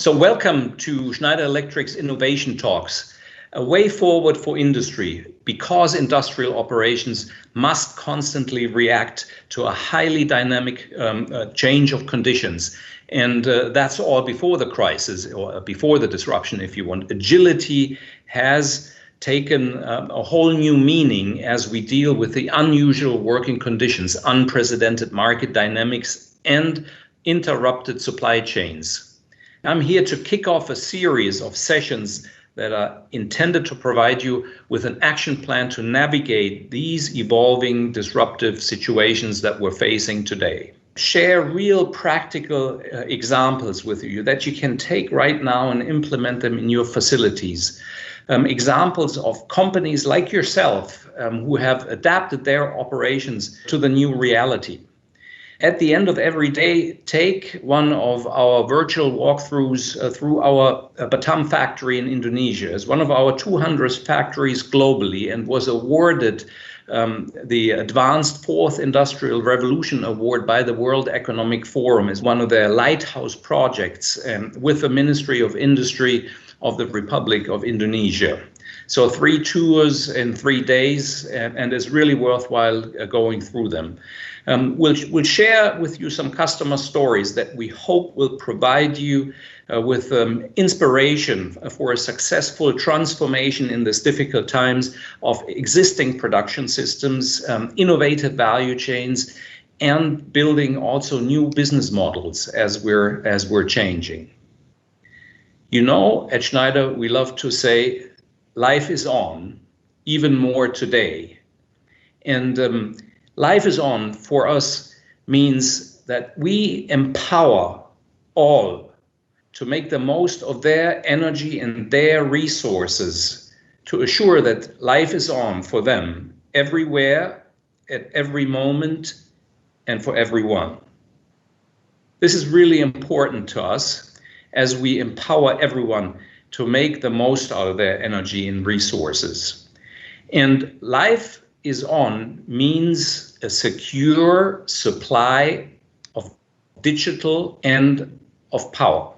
So welcome to Schneider Electric's Innovation Talks, a way forward for industry, because industrial operations must constantly react to a highly dynamic change of conditions. And that's all before the crisis, or before the disruption, if you want. Agility has taken a whole new meaning as we deal with the unusual working conditions, unprecedented market dynamics, and interrupted supply chains. I'm here to kick off a series of sessions that are intended to provide you with an action plan to navigate these evolving disruptive situations that we're facing today. Share real practical examples with you that you can take right now and implement them in your facilities. Examples of companies like yourself who have adapted their operations to the new reality. At the end of every day, take one of our virtual walkthroughs through our Batam factory in Indonesia. It's one of our 200th factories globally and was awarded the Advanced Fourth Industrial Revolution Award by the World Economic Forum as one of their lighthouse projects with the Ministry of Industry of the Republic of Indonesia. So 3 tours in 3 days, and it's really worthwhile going through them. We'll share with you some customer stories that we hope will provide you with inspiration for a successful transformation in these difficult times of existing production systems, innovative value chains, and building also new business models as we're changing. You know, at Schneider, we love to say, life is on, even more today. And life is on for us means that we empower all to make the most of their energy and their resources to assure that life is on for them everywhere, at every moment, and for everyone. This is really important to us as we empower everyone to make the most out of their energy and resources. And life is on means a secure supply of digital and of power.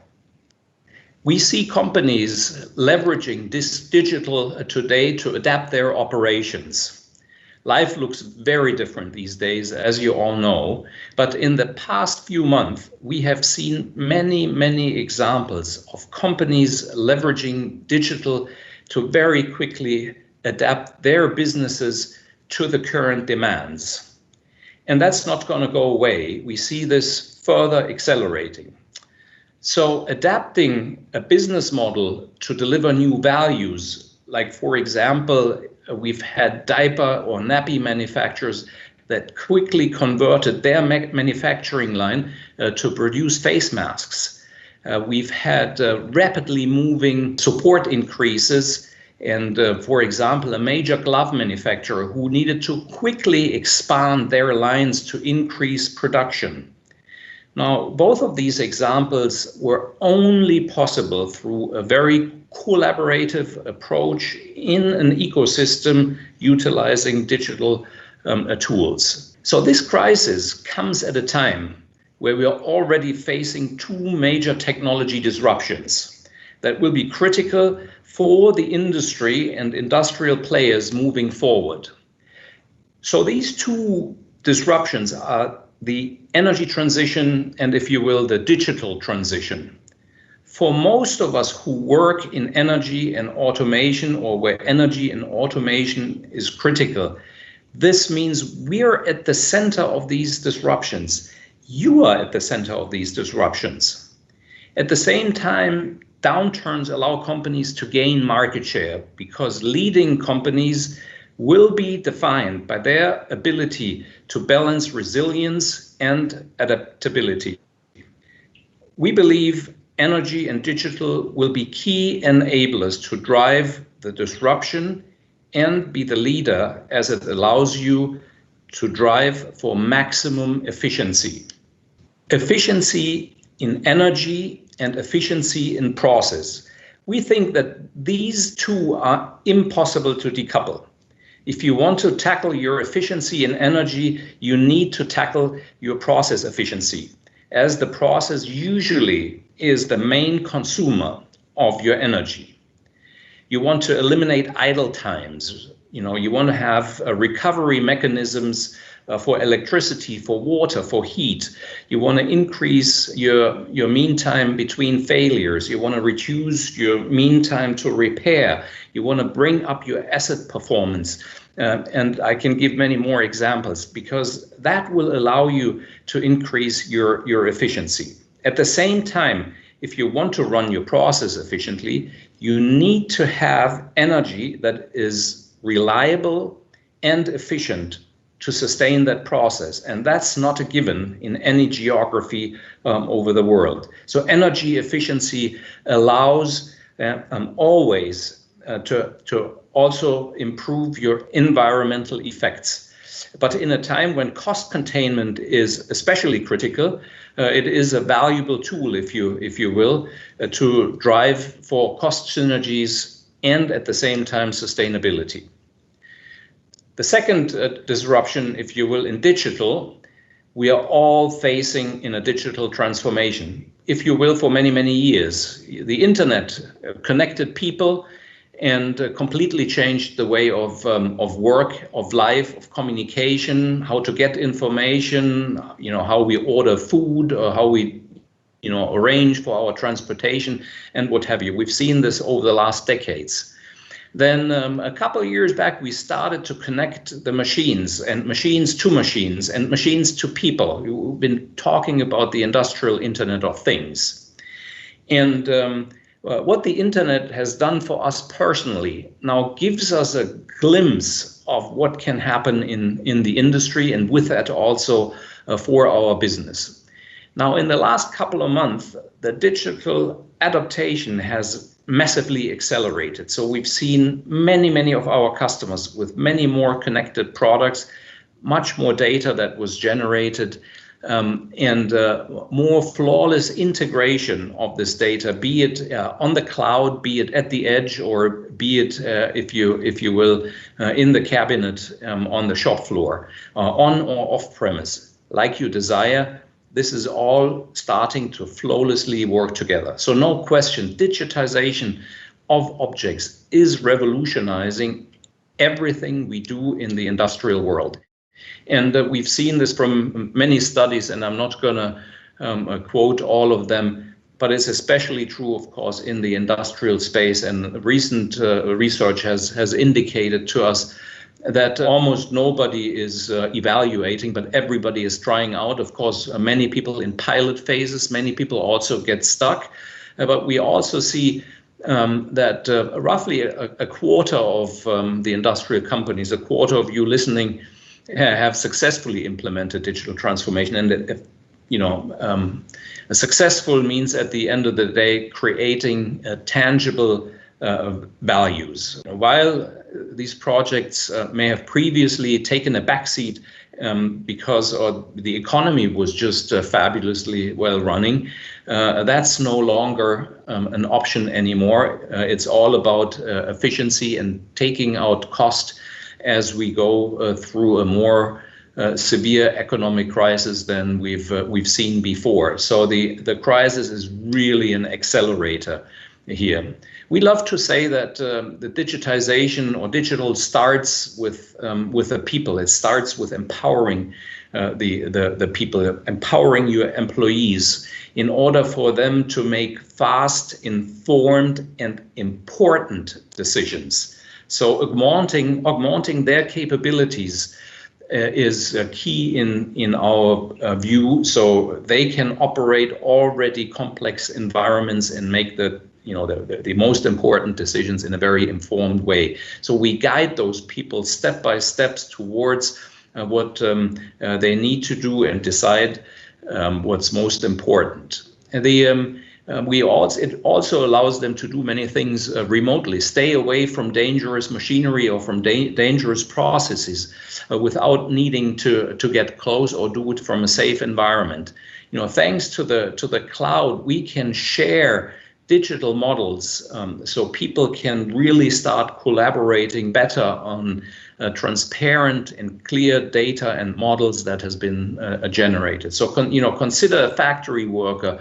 We see companies leveraging this digital today to adapt their operations. Life looks very different these days, as you all know, but in the past few months, we have seen many examples of companies leveraging digital to very quickly adapt their businesses to the current demands. And that's not going to go away. We see this further accelerating. So adapting a business model to deliver new values, like for example, we've had diaper or nappy manufacturers that quickly converted their manufacturing line to produce face masks. We've had rapidly moving support increases. And for example, a major glove manufacturer who needed to quickly expand their lines to increase production. Now, both of these examples were only possible through a very collaborative approach in an ecosystem utilizing digital tools. So this crisis comes at a time where we are already facing 2 major technology disruptions that will be critical for the industry and industrial players moving forward. So these 2 disruptions are the energy transition and, if you will, the digital transition. For most of us who work in energy and automation, or where energy and automation is critical, this means we're at the center of these disruptions. You are at the center of these disruptions. At the same time, downturns allow companies to gain market share because leading companies will be defined by their ability to balance resilience and adaptability. We believe energy and digital will be key enablers to drive the disruption and be the leader as it allows you to drive for maximum efficiency. Efficiency in energy and efficiency in process. We think that these 2 are impossible to decouple. If you want to tackle your efficiency in energy, you need to tackle your process efficiency, as the process usually is the main consumer of your energy. You want to eliminate idle times. You want to have recovery mechanisms for electricity, for water, for heat. You want to increase your mean time between failures. You want to reduce your mean time to repair. You want to bring up your asset performance. And I can give many more examples, because that will allow you to increase your efficiency. At the same time, if you want to run your process efficiently, you need to have energy that is reliable and efficient to sustain that process. And that's not a given in any geography over the world. So energy efficiency allows always to also improve your environmental effects. But in a time when cost containment is especially critical, it is a valuable tool, if you will, to drive for cost synergies and at the same time sustainability. The second disruption, if you will, in digital, we are all facing in a digital transformation. If you will, for many, many years, the internet connected people and completely changed the way of work, of life, of communication, how to get information, how we order food, or how we arrange for our transportation and what have you. We've seen this over the last decades. Then a couple of years back, we started to connect the machines, and machines to machines, and machines to people. We've been talking about the industrial Internet of Things. And what the Internet has done for us personally now gives us a glimpse of what can happen in the industry, and with that also for our business. Now, in the last couple of months, the digital adaptation has massively accelerated. So we've seen many of our customers with many more connected products, much more data that was generated, and more flawless integration of this data, be it on the cloud, be it at the edge, or be it, if you will, in the cabinet on the shop floor, on or off premise, like you desire. This is all starting to flawlessly work together. So no question, digitization of objects is revolutionizing everything we do in the industrial world. And we've seen this from many studies, and I'm not going to quote all of them, but it's especially true, of course, in the industrial space. And recent research has indicated to us that almost nobody is evaluating, but everybody is trying out. Of course, many people in pilot phases, many people also get stuck. But we also see that roughly a quarter of the industrial companies, a quarter of you listening, have successfully implemented digital transformation. And successful means at the end of the day creating tangible values. While these projects may have previously taken a backseat because the economy was just fabulously well running, that's no longer an option anymore. It's all about efficiency and taking out cost as we go through a more severe economic crisis than we've seen before. So the crisis is really an accelerator here. We love to say that the digitization or digital starts with the people. It starts with empowering the people, empowering your employees in order for them to make fast, informed, and important decisions. So augmenting their capabilities is key in our view, so they can operate already complex environments and make the most important decisions in a very informed way. So we guide those people step by step towards what they need to do and decide what's most important. And it also allows them to do many things remotely, stay away from dangerous machinery or from dangerous processes without needing to get close or do it from a safe environment. Thanks to the cloud, we can share digital models, so people can really start collaborating better on transparent and clear data and models that has been generated. So consider a factory worker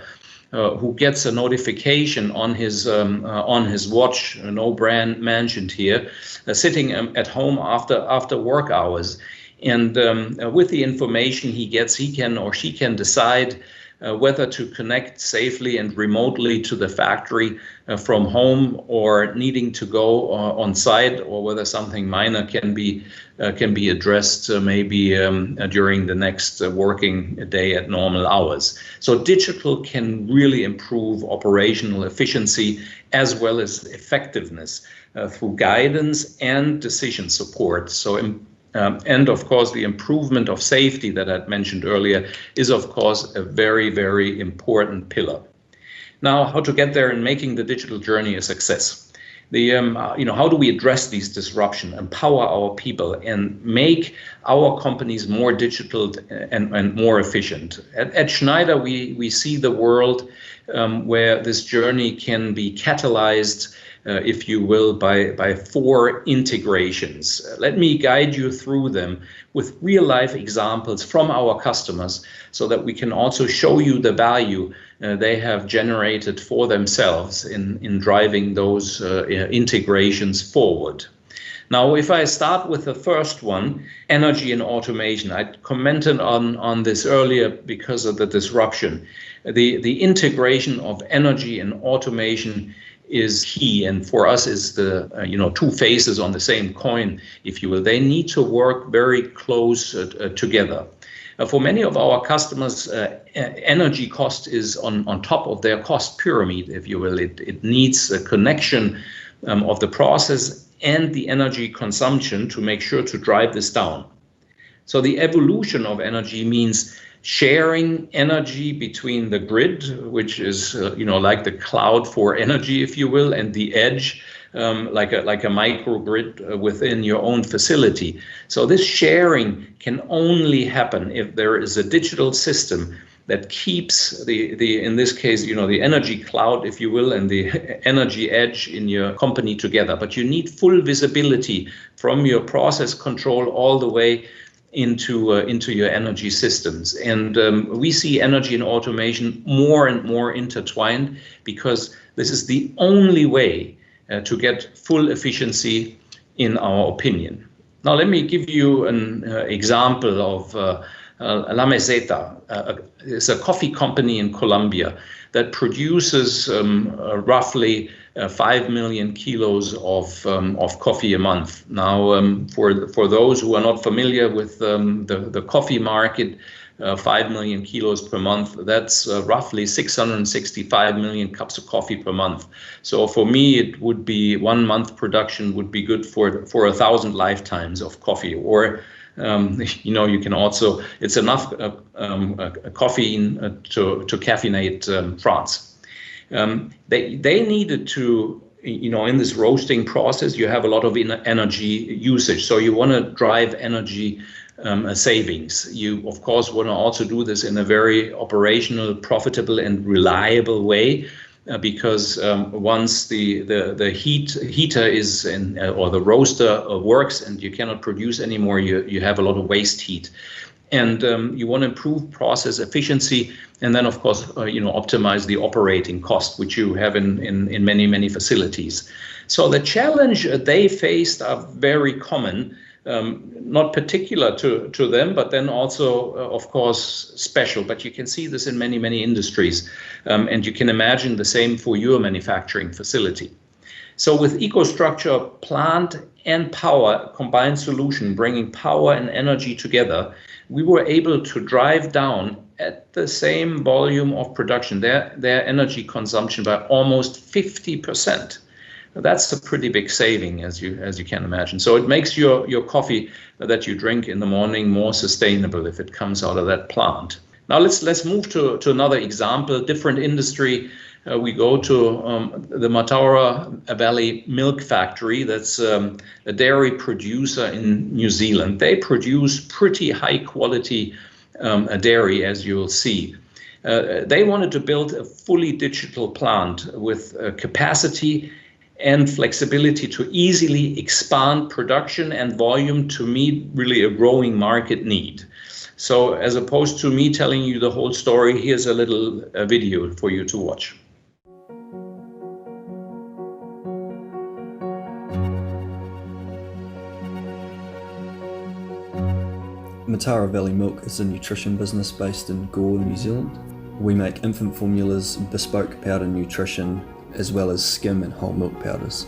who gets a notification on his watch, no brand mentioned here, sitting at home after work hours. And with the information he gets, he can or she can decide whether to connect safely and remotely to the factory from home, or needing to go on site, or whether something minor can be addressed maybe during the next working day at normal hours. So digital can really improve operational efficiency as well as effectiveness through guidance and decision support. So and of course, the improvement of safety that I'd mentioned earlier is, of course, a very, very important pillar. Now, how to get there in making the digital journey a success? How do we address these disruptions, empower our people, and make our companies more digital and more efficient? At Schneider, we see the world where this journey can be catalyzed, if you will, by 4 integrations. Let me guide you through them with real-life examples from our customers, so that we can also show you the value they have generated for themselves in driving those integrations forward. Now, if I start with the first one, energy and automation, I commented on this earlier because of the disruption. The integration of energy and automation is key, and for us is the 2 faces on the same coin, if you will. They need to work very close together. For many of our customers, energy cost is on top of their cost pyramid, if you will. It needs a connection of the process and the energy consumption to make sure to drive this down. So the evolution of energy means sharing energy between the grid, which is like the cloud for energy, if you will, and the edge, like a microgrid within your own facility. So this sharing can only happen if there is a digital system that keeps the in this case, the energy cloud, if you will, and the energy edge in your company together. But you need full visibility from your process control all the way into your energy systems. And we see energy and automation more and more intertwined, because this is the only way to get full efficiency, in our opinion. Now, let me give you an example of La Meseta. It's a coffee company in Colombia that produces roughly 5 million kilos of coffee a month. Now, for those who are not familiar with the coffee market, 5 million kilos per month, that's roughly 665 million cups of coffee per month. So for me, it would be 1 month production would be good for 1,000 lifetimes of coffee. Or you can also, it's enough caffeine to caffeinate France. They needed to, in this roasting process, you have a lot of energy usage. So you want to drive energy savings. You, of course, want to also do this in a very operational, profitable, and reliable way, because once the heater is in, or the roaster works and you cannot produce anymore, you have a lot of waste heat. And you want to improve process efficiency, and then, of course, optimize the operating cost, which you have in many facilities. So the challenge they faced are very common. Not particular to them, but then also, of course, special. But you can see this in many industries, and you can imagine the same for your manufacturing facility. So with EcoStruxure Plant and Power combined solution, bringing power and energy together, we were able to drive down at the same volume of production their energy consumption by almost 50%. That's a pretty big saving, as you can imagine. So it makes your coffee that you drink in the morning more sustainable if it comes out of that plant. Now let's move to another example, different industry. We go to the Mataura Valley Milk Factory. That's a dairy producer in New Zealand. They produce pretty high quality dairy, as you'll see. They wanted to build a fully digital plant with capacity and flexibility to easily expand production and volume to meet really a growing market need. So as opposed to me telling you the whole story, here's a little video for you to watch. Mataura Valley Milk is a nutrition business based in Gore, New Zealand. We make infant formulas, bespoke powder nutrition, as well as skim and whole milk powders.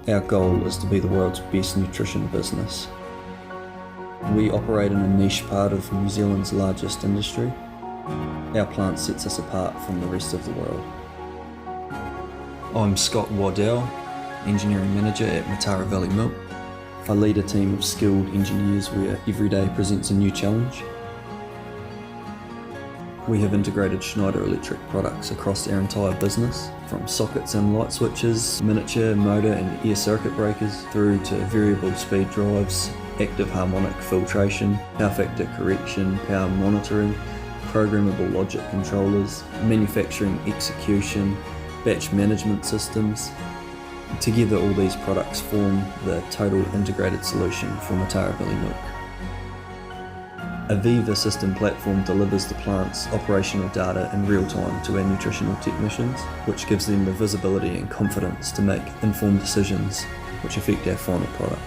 Our goal is to be the world's best nutrition business. We operate in a niche part of New Zealand's largest industry. Our plant sets us apart from the rest of the world. I'm Scott Waddell, Engineering Manager at Mataura Valley Milk. I lead a team of skilled engineers where every day presents a new challenge. We have integrated Schneider electric products across our entire business, from sockets and light switches, miniature, motor and air circuit breakers, through to variable speed drives, active harmonic filtration, power factor correction, power monitoring, programmable logic controllers, manufacturing execution, batch management systems. Together, all these products form the total integrated solution for Mataura Valley Milk. Aviva system platform delivers the plant's operational data in real time to our nutritional technicians, which gives them the visibility and confidence to make informed decisions which affect our final product.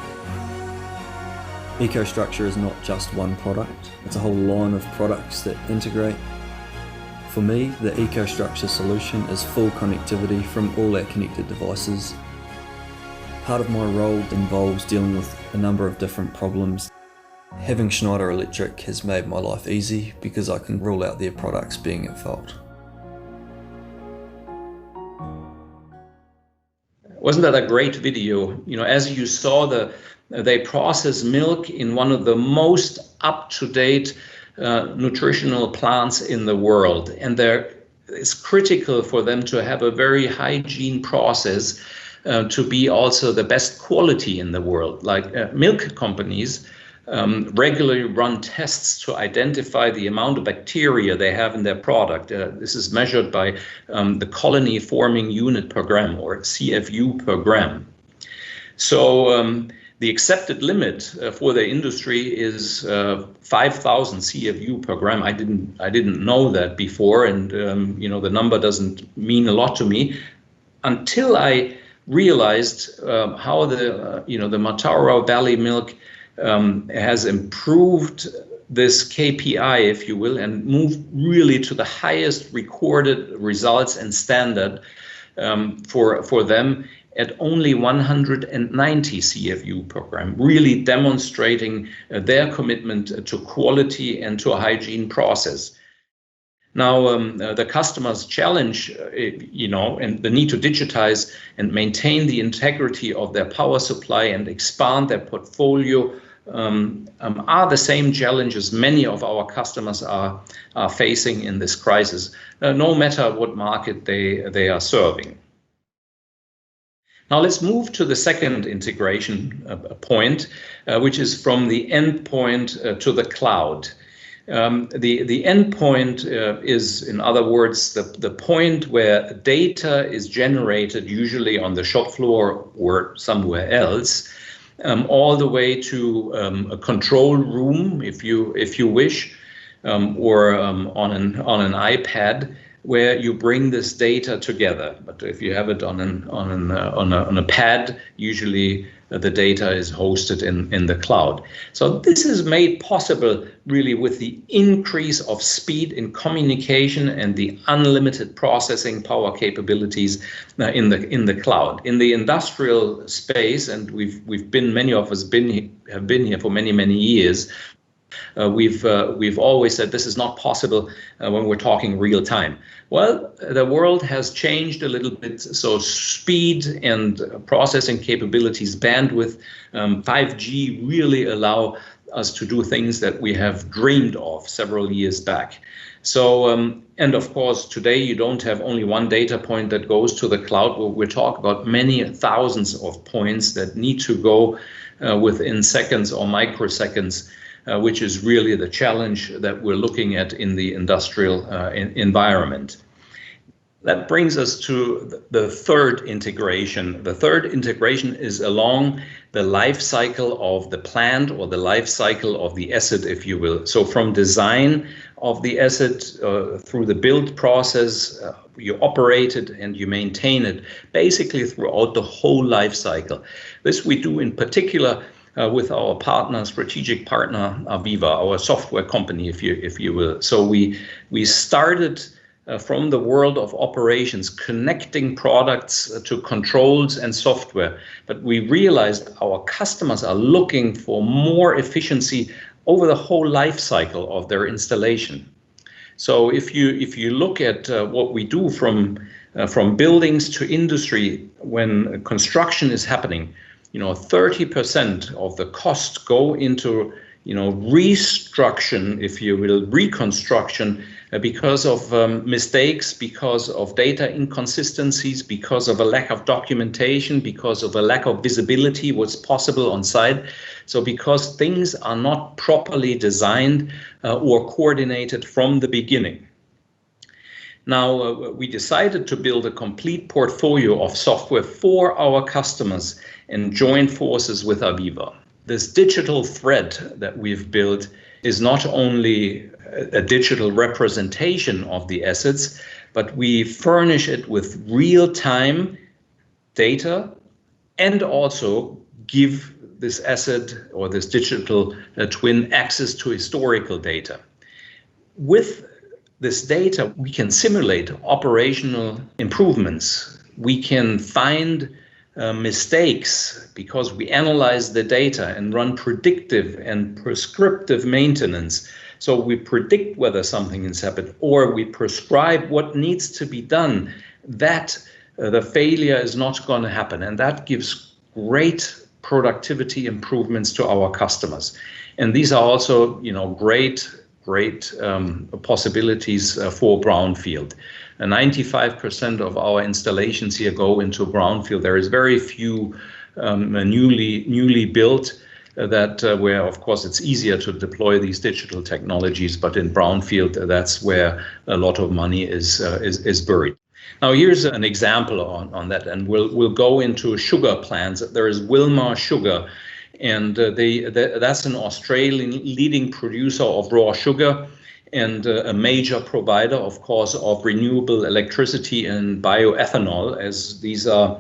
EcoStruxure is not just one product, it's a whole line of products that integrate. For me, the EcoStruxure solution is full connectivity from all our connected devices. Part of my role involves dealing with a number of different problems. Having Schneider Electric has made my life easy because I can rule out their products being at fault. Wasn't that a great video? You know, as you saw, they process milk in one of the most up-to-date nutritional plants in the world, and it's critical for them to have a very hygiene process to be also the best quality in the world. Like milk companies regularly run tests to identify the amount of bacteria they have in their product. This is measured by the colony forming unit per gram, or CFU per gram. So the accepted limit for the industry is 5,000 CFU per gram. I didn't know that before, and you know, the number doesn't mean a lot to me until I realized how the Mataura Valley Milk has improved this KPI, if you will, and moved really to the highest recorded results and standard for them at only 190 CFU per gram, really demonstrating their commitment to quality and to a hygiene process. Now, the customer's challenge, and the need to digitize and maintain the integrity of their power supply and expand their portfolio are the same challenges many of our customers are facing in this crisis, no matter what market they are serving. Now let's move to the second integration point, which is from the endpoint to the cloud. The endpoint is, in other words, the point where data is generated, usually on the shop floor or somewhere else, all the way to a control room, if you wish, or on an iPad, where you bring this data together. But if you have it on a pad, usually the data is hosted in the cloud. So this is made possible really with the increase of speed in communication and the unlimited processing power capabilities in the cloud. In the industrial space, and many of us have been here for many years. We've always said this is not possible when we're talking real time. Well, the world has changed a little bit, so speed and processing capabilities, bandwidth, 5G really allow us to do things that we have dreamed of several years back. So, and of course, today you don't have only one data point that goes to the cloud. We're talking about many thousands of points that need to go within seconds or microseconds, which is really the challenge that we're looking at in the industrial environment. That brings us to the third integration. The third integration is along the life cycle of the plant, or the life cycle of the asset, if you will. So from design of the asset through the build process, you operate it and you maintain it basically throughout the whole life cycle. This we do in particular with our partner, strategic partner, Aviva, our software company, if you will. So we started from the world of operations, connecting products to controls and software. But we realized our customers are looking for more efficiency over the whole life cycle of their installation. So if you look at what we do from buildings to industry, when construction is happening, 30% of the costs go into restructuring, if you will, reconstruction, because of mistakes, because of data inconsistencies, because of a lack of documentation, because of a lack of visibility, what's possible on site. So because things are not properly designed or coordinated from the beginning. Now, we decided to build a complete portfolio of software for our customers and join forces with Aviva. This digital thread that we've built is not only a digital representation of the assets, but we furnish it with real-time data and also give this asset or this digital twin access to historical data. With this data, we can simulate operational improvements. We can find mistakes because we analyze the data and run predictive and prescriptive maintenance. So we predict whether something is happening, or we prescribe what needs to be done, that the failure is not going to happen. And that gives great productivity improvements to our customers. And these are also, great possibilities for brownfield. 95% of our installations here go into brownfield. There is very few newly built that where, of course, it's easier to deploy these digital technologies, but in brownfield, that's where a lot of money is buried. Now, here's an example on that, and we'll go into sugar plants. There is Wilmar Sugar, and that's an Australian leading producer of raw sugar and a major provider, of course, of renewable electricity and bioethanol, as these are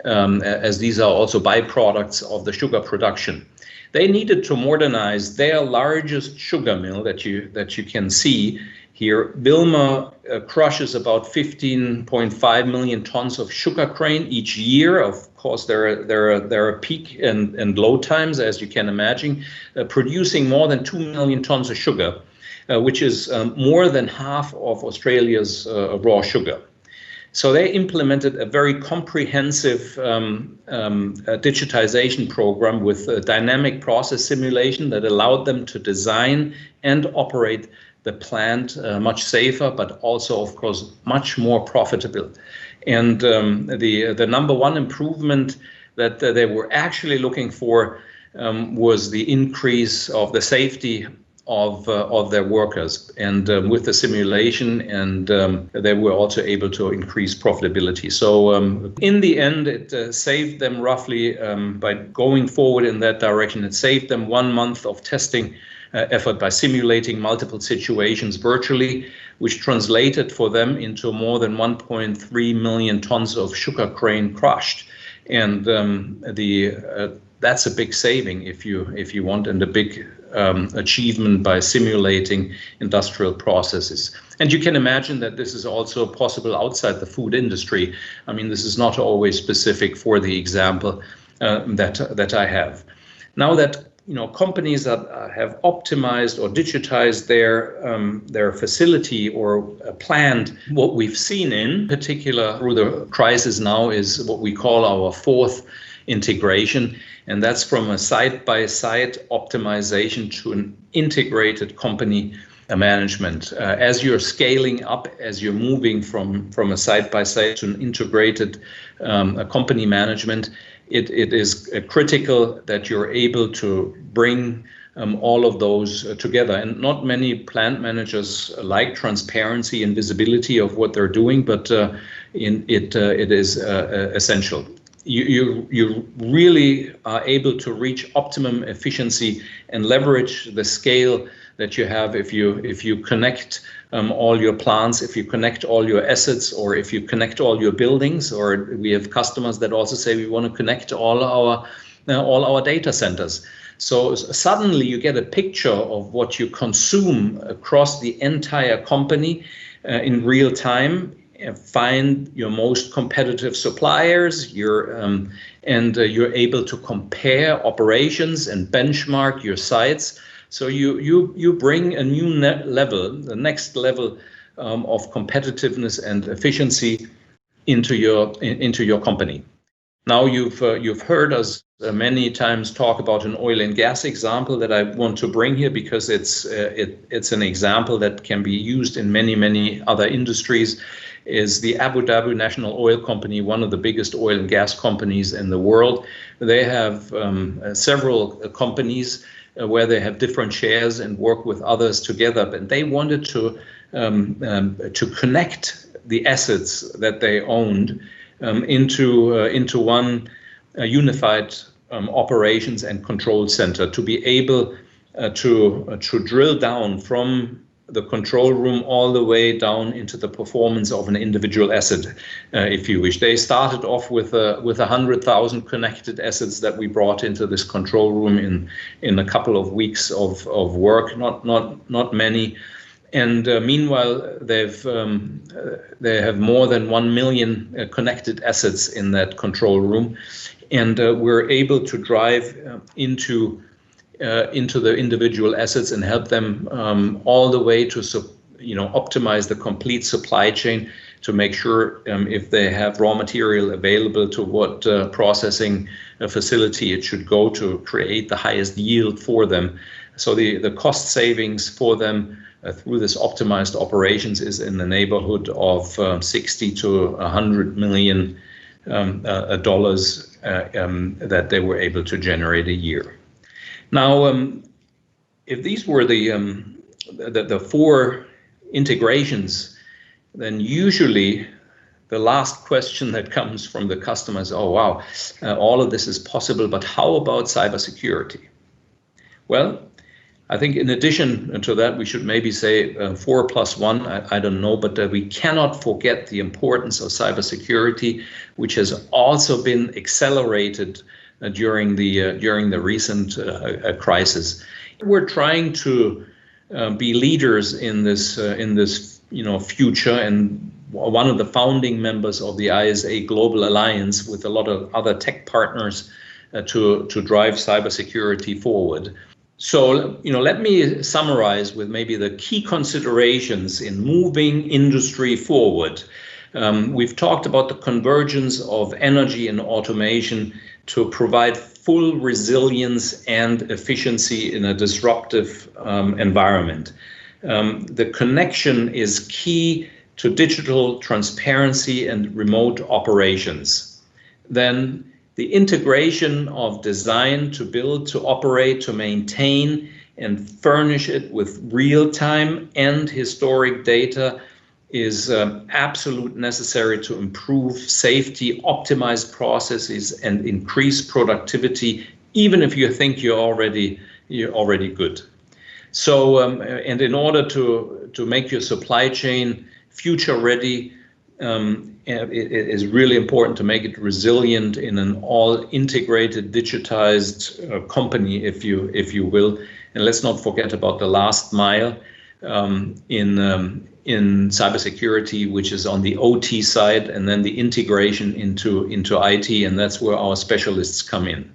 also byproducts of the sugar production. They needed to modernize their largest sugar mill that you can see here. Wilmar crushes about 15.5 million tons of sugar cane each year. Of course, there are peak and low times, as you can imagine, producing more than 2 million tons of sugar, which is more than half of Australia's raw sugar. So they implemented a very comprehensive digitization program with a dynamic process simulation that allowed them to design and operate the plant much safer, but also, of course, much more profitable. And the number one improvement that they were actually looking for was the increase of the safety of their workers, and with the simulation, and they were also able to increase profitability. So in the end, it saved them roughly, by going forward in that direction, it saved them 1 month of testing effort by simulating multiple situations virtually, which translated for them into more than 1.3 million tons of sugar cane crushed. And that's a big saving if you want, and a big achievement by simulating industrial processes. And you can imagine that this is also possible outside the food industry. I mean, this is not always specific for the example that I have. Now that companies that have optimized or digitized their facility or plant, what we've seen in particular through the crisis now is what we call our fourth integration, and that's from a site-by-site optimization to an integrated company management. As you're scaling up, as you're moving from a site-by-site to an integrated company management, it is critical that you're able to bring all of those together. And not many plant managers like transparency and visibility of what they're doing, but it is essential. You really are able to reach optimum efficiency and leverage the scale that you have if you connect all your plants, if you connect all your assets, or if you connect all your buildings. Or we have customers that also say we want to connect all our data centers. So suddenly you get a picture of what you consume across the entire company in real time. Find your most competitive suppliers, you're able to compare operations and benchmark your sites. So you bring a new level, the next level of competitiveness and efficiency into your company. Now you've heard us many times talk about an oil and gas example that I want to bring here, because it's an example that can be used in many other industries. Is the Abu Dhabi National Oil Company, one of the biggest oil and gas companies in the world. They have several companies where they have different shares and work with others together, but they wanted to connect the assets that they owned into one unified operations and control center, to be able to drill down from the control room all the way down into the performance of an individual asset, if you wish. They started off with 100,000 connected assets that we brought into this control room in a couple of weeks of work, not many. And meanwhile, they have more than 1 million connected assets in that control room, and we're able to drive into the individual assets and help them all the way to optimize the complete supply chain, to make sure if they have raw material available, to what processing facility it should go to create the highest yield for them. So the cost savings for them through this optimized operations is in the neighborhood of 60 to 100 million dollars that they were able to generate a year. Now, if these were the four integrations, then usually the last question that comes from the customer is, oh, wow, all of this is possible, but how about cybersecurity? Well, I think in addition to that, we should maybe say 4 plus 1, I don't know, but we cannot forget the importance of cybersecurity, which has also been accelerated during the recent crisis. We're trying to be leaders in this future, and one of the founding members of the ISA Global Alliance, with a lot of other tech partners, to drive cybersecurity forward. So, let me summarize with maybe the key considerations in moving industry forward. We've talked about the convergence of energy and automation to provide full resilience and efficiency in a disruptive environment. The connection is key to digital transparency and remote operations. Then the integration of design to build, to operate, to maintain, and furnish it with real-time and historic data is absolute necessary to improve safety, optimize processes, and increase productivity, even if you think you're already good. So, and in order to make your supply chain future ready, it is really important to make it resilient in an all integrated, digitized company, if you will. And let's not forget about the last mile in cybersecurity, which is on the OT side, and then the integration into IT, and that's where our specialists come in.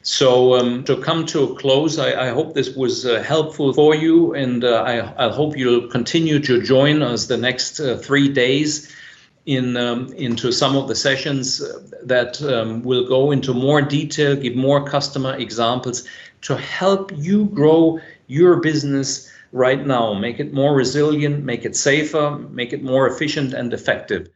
So to come to a close, I hope this was helpful for you, and I hope you'll continue to join us the next 3 days into some of the sessions that will go into more detail, give more customer examples to help you grow your business right now, make it more resilient, make it safer, make it more efficient and effective.